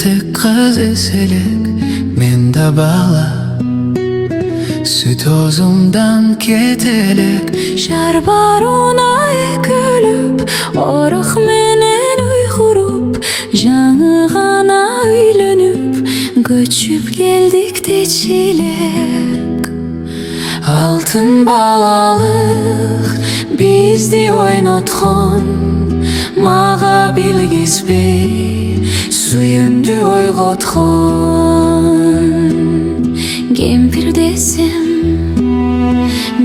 tek kız eselek mende bala süt ozumdan ketelek Şarbaruna ekülüp oruk menen uygurup жаңығана үйленіп көчүп келдик течилек Altın балалық bizdi oynatkon Mağa bilgizbey suyundu oygotkon Кемпир десем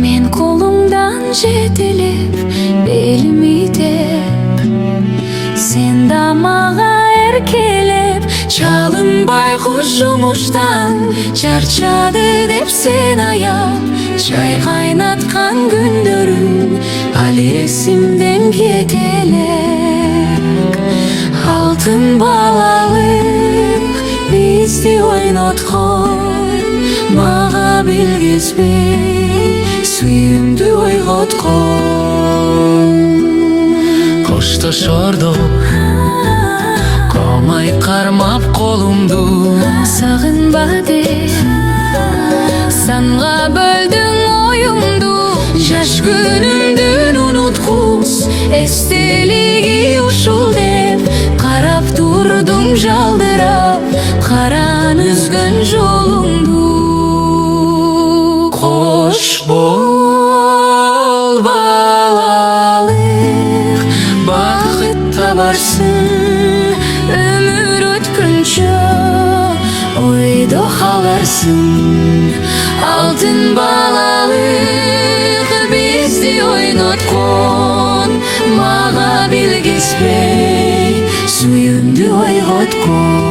мен колуңдан жетелеп белими деп сен да мага эркелеп Çalınбай куш жумуштан чарчады деп сен аяп чай кайнаткан күндөрүм али эсимден кетелек Altın балалық бизди ойноткон Mağa bilgizbey suyundu oygotkon Коштошордук комай кармап колумду Сагынба деп санга бөлдүң оюмду Жаш күнүмдүн унуткус эстелиги ушул деп карап турдум жалдырап каран үзгөн жолуңду Кош бол балалык бакыт табарсың өмүр өткөнчө ойдо каларсың Altın балалык бизди ойноткон Мага билгизбей сүйүмдү ойготкон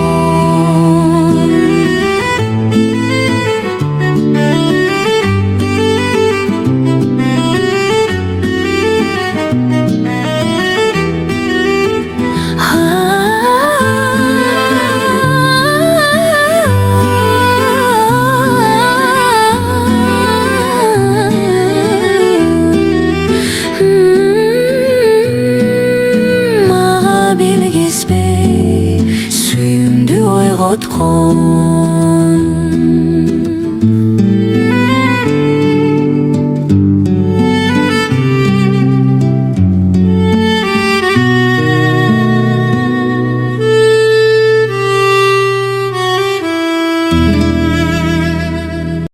Мага билгизбей сүйүмдү ойготкон